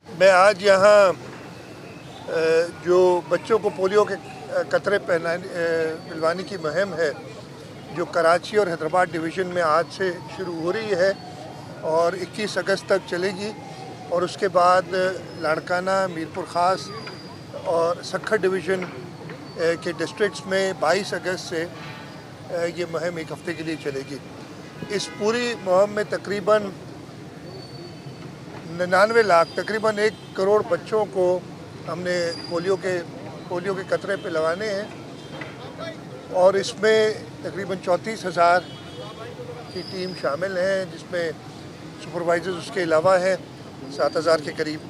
मैं आज यहाँ जो बच्चों को पोलियो के कतरे पिलवाने की मुहिम है जो कराची और हैदराबाद डिवीज़न में आज से शुरू हो रही है और 21 अगस्त तक चलेगी और उसके बाद लाड़काना, मीरपुर ख़ास और सक्खर डिवीज़न के डिस्ट्रिक्ट्स में 22 अगस्त से ये मुहिम एक हफ़्ते के लिए चलेगी। इस पूरी मुहिम में तकरीबन 99 लाख, तकरीबन 1 करोड़ बच्चों को हमने पोलियो के कतरे पे लगाने हैं और इसमें तकरीबन 34,000 की टीम शामिल हैं, जिसमें सुपरवाइज़र्स उसके अलावा हैं 7,000 के करीब।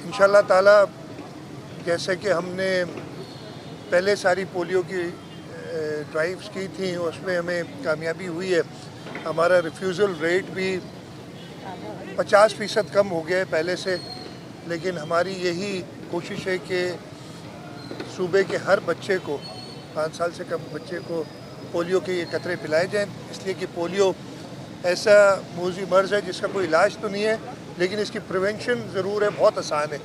इंशाल्लाह ताला जैसे कि हमने पहले सारी पोलियो की ड्राइव्स की थी, उसमें हमें कामयाबी हुई है। हमारा रिफ्यूज़ल रेट भी 50% कम हो गया है पहले से, लेकिन हमारी यही कोशिश है कि सूबे के हर बच्चे को, 5 साल से कम बच्चे को पोलियो के ये कतरे पिलाए जाएं, इसलिए कि पोलियो ऐसा मौजी मर्ज़ है जिसका कोई इलाज तो नहीं है, लेकिन इसकी प्रिवेंशन ज़रूर है, बहुत आसान है।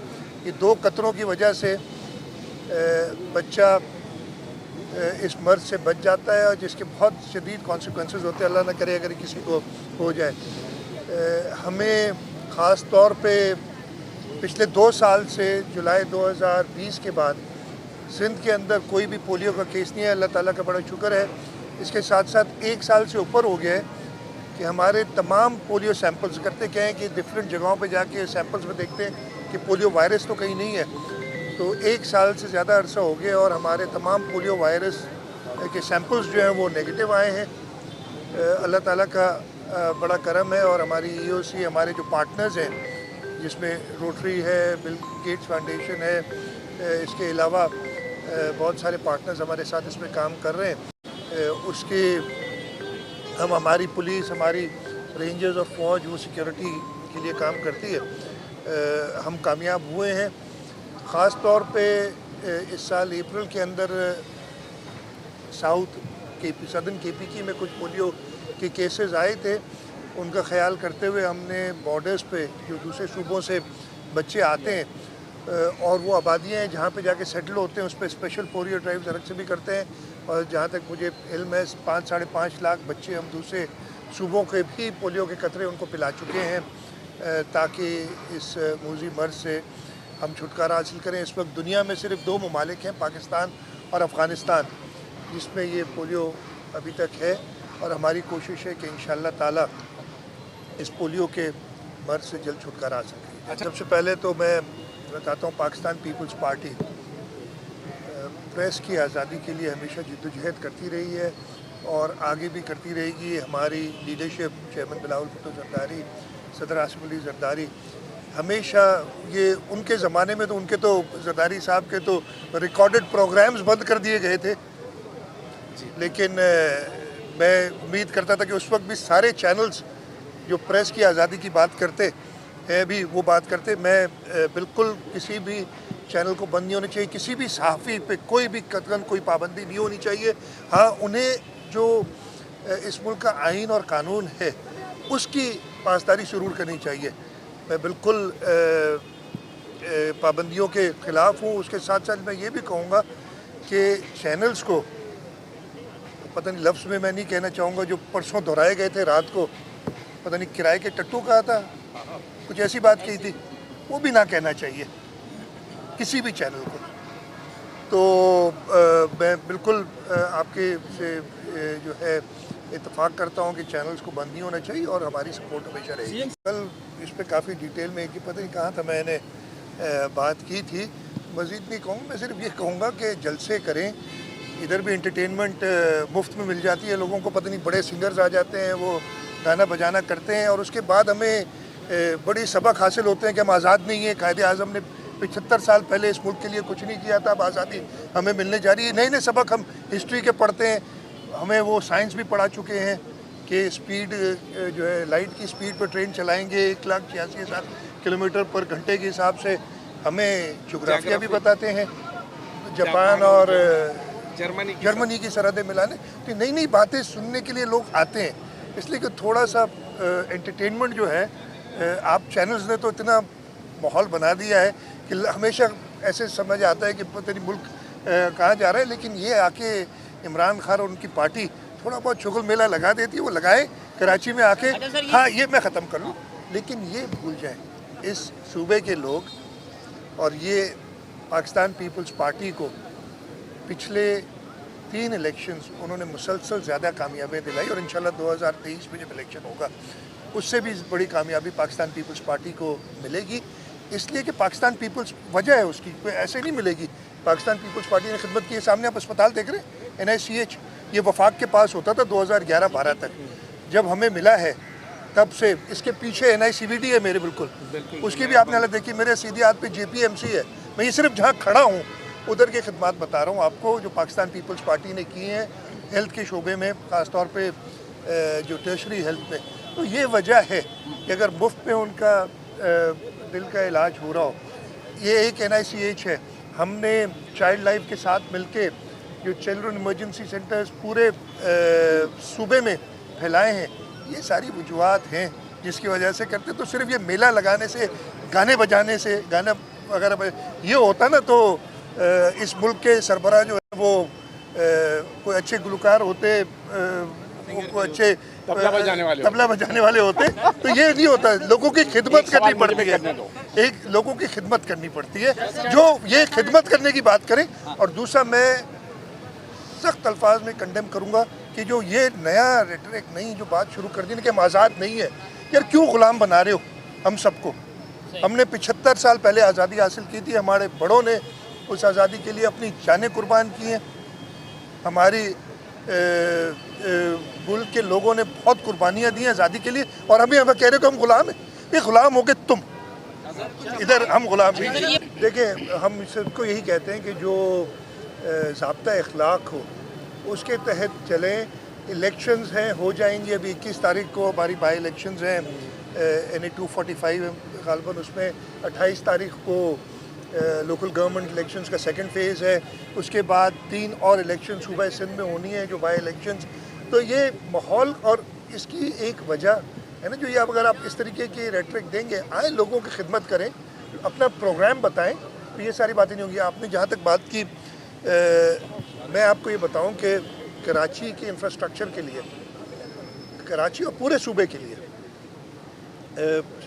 ये 2 कतरों की वजह से बच्चा इस मर्ज़ से बच जाता है और जिसके बहुत शदीद कॉन्सिक्वेंसेस होते हैं, अल्लाह ना करे अगर किसी को हो जाए। हमें ख़ास तौर पे पिछले 2 साल से जुलाई 2020 के बाद सिंध के अंदर कोई भी पोलियो का केस नहीं है, अल्लाह ताला का बड़ा शुक्र है। इसके साथ साथ 1 साल से ऊपर हो गया है कि हमारे तमाम पोलियो सैंपल्स करते क्या हैं कि डिफरेंट जगहों पे जाके सैंपल्स में देखते हैं कि पोलियो वायरस तो कहीं नहीं है। तो 1 साल से ज़्यादा अरसा हो गया और हमारे तमाम पोलियो वायरस के सैंपल्स जो हैं वो नेगेटिव आए हैं। अल्लाह ताला का बड़ा करम है और हमारी EOC, हमारे जो पार्टनर्स हैं जिसमें रोटरी है, बिल गेट्स फाउंडेशन है, इसके अलावा बहुत सारे पार्टनर्स हमारे साथ इसमें काम कर रहे हैं। उसके हमारी पुलिस, हमारी रेंजर्स और फौज वो सिक्योरिटी के लिए काम करती है। हम कामयाब हुए हैं। ख़ास तौर पे इस साल अप्रैल के अंदर साउथ KP, सदर्न KPK में कुछ पोलियो के केसेस आए थे। उनका ख्याल करते हुए हमने बॉर्डर्स पे जो दूसरे सूबों से बच्चे आते हैं और वो आबादियाँ हैं जहाँ पे जाके सेटल होते हैं, उस पर स्पेशल पोलियो ड्राइव्स अलग से भी करते हैं। और जहाँ तक मुझे इल्म है 5 साढ़े 5 लाख बच्चे हम दूसरे सूबों के भी पोलियो के कतरे उनको पिला चुके हैं ताकि इस मौजी मर्ज़ से हम छुटकारा हासिल करें। इस वक्त दुनिया में सिर्फ 2 ममालिक हैं, पाकिस्तान और अफ़गानिस्तान, जिसमें ये पोलियो अभी तक है और हमारी कोशिश है कि इंशाअल्लाह ताला इस पोलियो के मर्ज़ से जल्द छुटकारा हासिल करें। अच्छा, सबसे पहले तो मैं बताता हूँ पाकिस्तान पीपल्स पार्टी प्रेस की आज़ादी के लिए हमेशा जद्दोजहद करती रही है और आगे भी करती रहेगी। हमारी लीडरशिप, चेयरमैन बिलावल भुट्टो ज़रदारी, सदर आसिफ अली ज़रदारी, हमेशा ये उनके ज़माने में तो उनके तो ज़रदारी साहब के तो रिकॉर्डेड प्रोग्राम्स बंद कर दिए गए थे, लेकिन मैं उम्मीद करता था कि उस वक्त भी सारे चैनल्स जो प्रेस की आज़ादी की बात करते हैं भी वो बात करते। मैं बिल्कुल किसी भी चैनल को बंद नहीं होना चाहिए, किसी भी सहाफ़ी पे कोई भी कतई कोई पाबंदी नहीं होनी चाहिए। हाँ, उन्हें जो इस मुल्क का आइन और कानून है उसकी पासदारी ज़रूर करनी चाहिए। मैं बिल्कुल पाबंदियों के ख़िलाफ़ हूँ। उसके साथ साथ मैं ये भी कहूँगा कि चैनल्स को, पता नहीं लफ्ज़ में मैं नहीं कहना चाहूँगा, जो परसों दोहराए गए थे रात को, पता नहीं किराए के टट्टू कहा था, कुछ ऐसी बात कही थी, वो भी ना कहना चाहिए किसी भी चैनल को। तो मैं बिल्कुल आपके से जो है इत्तेफाक करता हूँ कि चैनल्स को बंद नहीं होना चाहिए और हमारी सपोर्ट हमेशा रहेगी। कल इस पर काफ़ी डिटेल में कि पता नहीं कहाँ था मैंने बात की थी। मज़ीद नहीं कहूँगा, मैं सिर्फ ये कहूँगा कि जलसे करें। इधर भी एंटरटेनमेंट मुफ्त में मिल जाती है लोगों को, पता नहीं बड़े सिंगर्स आ जाते हैं, वो गाना बजाना करते हैं और उसके बाद हमें बड़ी सबक हासिल होते हैं कि हम आज़ाद नहीं हैं। कायदे आज़म ने 75 साल पहले इस मुल्क के लिए कुछ नहीं किया था, अब आज़ादी हमें मिलने जा रही है। नए नए सबक हम हिस्ट्री के पढ़ते हैं, हमें वो साइंस भी पढ़ा चुके हैं कि स्पीड जो है लाइट की स्पीड पर ट्रेन चलाएंगे 1,86,000 किलोमीटर पर घंटे के हिसाब से। हमें जोग्राफिया भी बताते हैं, जापान और जर्मनी की सरहदें मिलाने। तो नई नई बातें सुनने के लिए लोग आते हैं, इसलिए कि थोड़ा सा एंटरटेनमेंट जो है आप चैनल्स ने तो इतना माहौल बना दिया है कि हमेशा ऐसे समझ आता है कि पता नहीं मुल्क कहाँ जा रहा है, लेकिन ये आके इमरान खान और उनकी पार्टी थोड़ा बहुत शुगल मेला लगा देती है, वो लगाए कराची में आके। हाँ, ये मैं ख़त्म कर लूँ, लेकिन ये भूल जाए इस सूबे के लोग और ये पाकिस्तान पीपल्स पार्टी को पिछले 3 इलेक्शंस उन्होंने मुसलसल ज़्यादा कामयाबियाँ दिलाई और इंशाल्लाह 2023 में जब इलेक्शन होगा उससे भी बड़ी कामयाबी पाकिस्तान पीपल्स पार्टी को मिलेगी। इसलिए कि पाकिस्तान पीपल्स वजह है उसकी, कोई ऐसे नहीं मिलेगी। पाकिस्तान पीपल्स पार्टी ने खिदमत की है। सामने आप अस्पताल देख रहे हैं NICH, ये वफाक के पास होता था 2011-12 तक, जब हमें मिला है तब से इसके पीछे NICVD है मेरे बिल्कुल, उसकी भी आपने हालत देखी। मेरे सीधे हाथ पे JPMC है। मैं ये सिर्फ जहाँ खड़ा हूँ उधर के खिदमत बता रहा हूँ आपको जो पाकिस्तान पीपल्स पार्टी ने की हैं हेल्थ के शोबे में, ख़ासतौर पे जो टर्शरी हेल्थ में। तो ये वजह है कि अगर मुफ्त में उनका दिल का इलाज हो रहा हो। ये एक NICH है। हमने चाइल्ड लाइफ के साथ मिलके जो चिल्ड्रन इमरजेंसी सेंटर्स पूरे सूबे में फैलाए हैं, ये सारी वजूहत हैं जिसकी वजह से करते। तो सिर्फ ये मेला लगाने से, गाने बजाने से, गाना वगैरह ये होता ना तो इस मुल्क के सरबराह जो है वो कोई अच्छे गुलकार होते, कोई अच्छे तबला बजाने वाले होते, तो ये नहीं होता। लोगों की खिदमत करनी पड़ती है, एक लोगों की खिदमत करनी पड़ती है, जो ये खिदमत करने की बात करें। और दूसरा, मैं सख्त अल्फाज में कंडेम करूँगा कि जो ये नया रेटरिक नई जो बात शुरू कर दी ना कि हम आज़ाद नहीं है, यार क्यों ग़ुलाम बना रहे हो हम सबको। हमने 75 साल पहले आज़ादी हासिल की थी, हमारे बड़ों ने उस आज़ादी के लिए अपनी जानें कुर्बान की हैं, हमारी मुल्क के लोगों ने बहुत कुर्बानियाँ दी हैं आज़ादी के लिए, और अभी हम कह रहे हो कि हम ग़ुलाम हैं। ये ग़ुलाम हो गए तुम, इधर हम ग़ुलाम नहीं। देखिए, हम सबको यही कहते हैं कि जो ज़ाब्ता अखलाक हो उसके तहत चलें। इलेक्शंस हैं, हो जाएंगी। अभी 21 तारीख को हमारी बाई इलेक्शंस हैं NA 245 गालबन, उसमें 28 तारीख को लोकल गवर्नमेंट इलेक्शंस का सेकंड फेज़ है। उसके बाद 3 और इलेक्शन सूबा सिंध में होनी है जो बाई इलेक्शंस। तो ये माहौल और इसकी एक वजह है ना, जो ये अगर आप इस तरीके की रेटरिक देंगे, आए लोगों की खिदमत करें, अपना प्रोग्राम बताएं, तो ये सारी बातें नहीं होंगी। आपने जहाँ तक बात की, मैं आपको ये बताऊं कि कराची के इंफ्रास्ट्रक्चर के लिए, कराची और पूरे सूबे के लिए,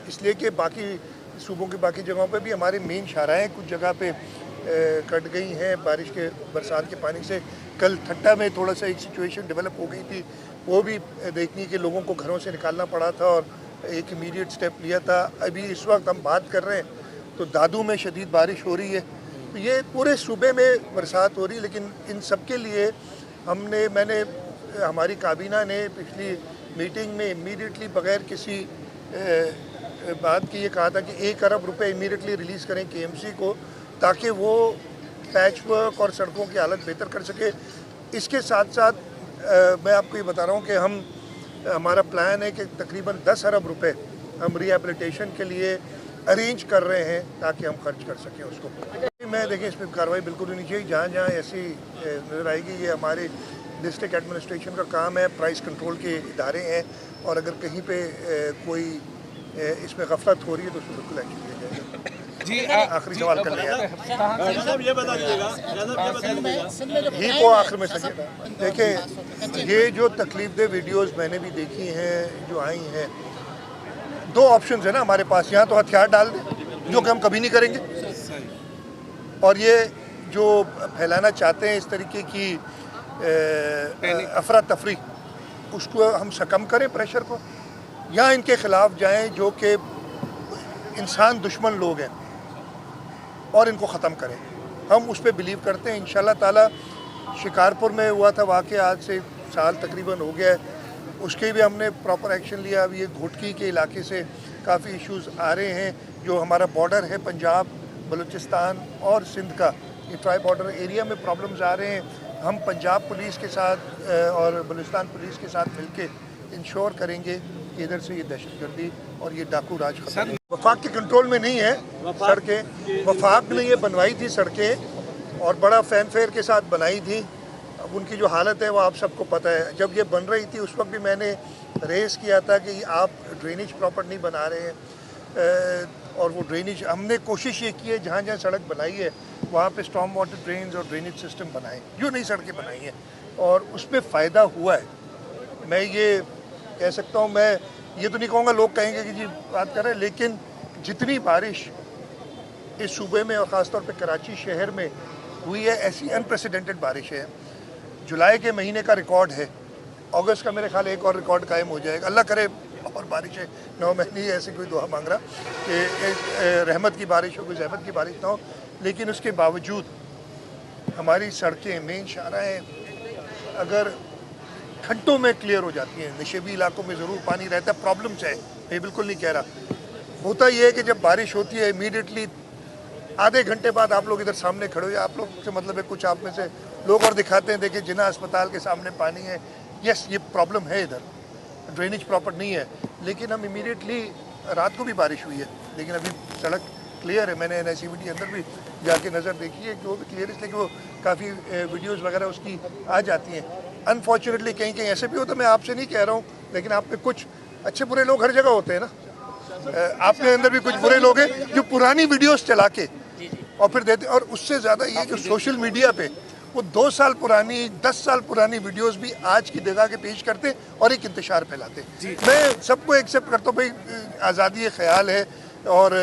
इसलिए कि बाकी सूबों की बाकी जगहों पे भी हमारे मेन शाहराएँ कुछ जगह पे कट गई हैं बारिश के, बरसात के पानी से। कल ठट्टा में थोड़ा सा एक सिचुएशन डेवलप हो गई थी, वो भी देखनी कि लोगों को घरों से निकालना पड़ा था और एक इमीडिएट स्टेप लिया था। अभी इस वक्त हम बात कर रहे हैं तो दादू में शदीद बारिश हो रही है। तो ये पूरे सूबे में बरसात हो रही है, लेकिन इन सब के लिए मैंने हमारी काबीना ने पिछली मीटिंग में इमीडिएटली बग़ैर किसी बात की ये कहा था कि 1 अरब रुपए इमीडिएटली रिलीज़ करें KMC को, ताकि वो पैच वर्क और सड़कों की हालत बेहतर कर सके। इसके साथ साथ मैं आपको ये बता रहा हूँ कि हमारा प्लान है कि तकरीबन 10 अरब रुपए हम रिहेबिलिटेशन के लिए अरेंज कर रहे हैं ताकि हम खर्च कर सकें उसको। मैं देखिए, इसमें कार्रवाई बिल्कुल होनी चाहिए। जहाँ जहाँ ऐसी नज़र आएगी, ये हमारे डिस्ट्रिक्ट एडमिनिस्ट्रेशन का काम है, प्राइस कंट्रोल के इदारे हैं, और अगर कहीं पे कोई इसमें गफलत हो रही है तो उसको बिल्कुल एक्शन लिया जाएगा। जी, आखिरी सवाल कर लिया, ये बता दीजिएगा ही को आखिर में सके। देखिए, ये जो तकलीफ दे वीडियोज़ मैंने भी देखी हैं जो आई हैं, 2 ऑप्शन है ना हमारे पास। यहाँ तो हथियार डाल दें, जो कि हम कभी नहीं करेंगे, और ये जो फैलाना चाहते हैं इस तरीके की अफरा तफरी, उसको हम सकम करें प्रेशर को, या इनके ख़िलाफ़ जाएं जो कि इंसान दुश्मन लोग हैं और इनको ख़त्म करें। हम उस पर बिलीव करते हैं। इंशाल्लाह ताला शिकारपुर में हुआ था वाक़या, आज से साल तकरीबन हो गया है, उसके भी हमने प्रॉपर एक्शन लिया। अब ये घोटकी के इलाके से काफ़ी इश्यूज़ आ रहे हैं, जो हमारा बॉर्डर है पंजाब, बलूचिस्तान और सिंध का, ये ट्राई बॉर्डर एरिया में प्रॉब्लम्स आ रहे हैं। हम पंजाब पुलिस के साथ और बलूचिस्तान पुलिस के साथ मिलके इंश्योर करेंगे कि इधर से ये दहशतगर्दी और ये डाकू राज खत्म। वफाक के कंट्रोल में नहीं है सड़कें, वफाक ने ये बनवाई थी सड़कें और बड़ा फैनफेयर के साथ बनाई थी। अब उनकी जो हालत है वो आप सबको पता है। जब ये बन रही थी उस वक्त भी मैंने रेस किया था कि आप ड्रेनेज प्रॉपर नहीं बना रहे हैं, और वो ड्रेनेज हमने कोशिश ये की है जहाँ जहाँ सड़क बनाई है वहाँ पे स्टॉर्म वाटर ड्रेन्स और ड्रेनेज सिस्टम बनाएं, जो नई सड़कें बनाई हैं, और उसमें फ़ायदा हुआ है। मैं ये कह सकता हूँ, मैं ये तो नहीं कहूँगा लोग कहेंगे कि जी बात कर रहे हैं, लेकिन जितनी बारिश इस सूबे में और ख़ासतौर पे कराची शहर में हुई है, ऐसी अनप्रेसिडेंटेड बारिश है। जुलाई के महीने का रिकॉर्ड है, अगस्त का मेरे ख्याल एक और रिकॉर्ड कायम हो जाएगा, अल्लाह करे और बारिश है 9 महीने, ऐसी कोई दुआ मांग रहा कि रहमत की बारिश हो, कोई जहमत की बारिश ना हो। लेकिन उसके बावजूद हमारी सड़कें, मेन शाहराहें अगर घंटों में क्लियर हो जाती हैं। नशेबी इलाकों में ज़रूर पानी रहता है, प्रॉब्लम्स है, मैं बिल्कुल नहीं कह रहा। होता यह है कि जब बारिश होती है इमीडिएटली आधे घंटे बाद आप लोग इधर सामने खड़े हो, आप लोग से मतलब है कुछ आप में से लोग और दिखाते हैं, देखिए जिन्ना अस्पताल के सामने पानी है, यस ये प्रॉब्लम है, इधर ड्रेनेज प्रॉपर नहीं है। लेकिन हम इमीडिएटली, रात को भी बारिश हुई है लेकिन अभी सड़क क्लियर है। मैंने NICVT अंदर भी जाके नज़र देखी है कि वो भी क्लियर, इसलिए कि वो काफ़ी वीडियोज़ वगैरह उसकी आ जाती हैं। अनफॉर्चुनेटली कहीं कहीं ऐसे भी होता, मैं आपसे नहीं कह रहा हूँ, लेकिन आप में कुछ अच्छे बुरे लोग हर जगह होते हैं ना, आपके अंदर भी कुछ बुरे लोग हैं जो पुरानी वीडियोस चला के और फिर देते। और उससे ज़्यादा ये जो सोशल मीडिया पे वो 2 साल पुरानी, 10 साल पुरानी वीडियोस भी आज की जगह के पेश करते और एक इंतशार फैलाते। मैं सबको एक्सेप्ट करता हूँ, भाई आज़ादी ख्याल है और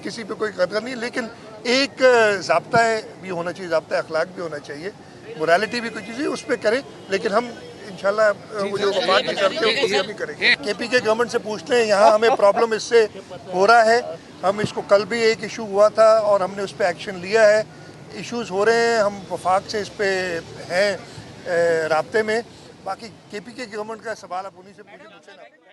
किसी पे कोई कदर नहीं, लेकिन एक ज़ाब्ता है भी होना चाहिए, ज़ाब्ता अखलाक भी होना चाहिए, मोरालिटी भी कोई चीज़ है उस पर करें। लेकिन हम इंशाल्लाह वो जो बात भी करते हैं वो भी करेंगे। KP के गवर्नमेंट से पूछते हैं, यहाँ हमें प्रॉब्लम इससे हो रहा है, हम इसको कल भी एक इशू हुआ था और हमने उस पर एक्शन लिया है, इश्यूज़ हो रहे हैं, हम वफाक से इस पे हैं राब्ते में। बाकी KP के गवर्नमेंट का सवाल आप उन्हीं से पूछें, मुझसे ना।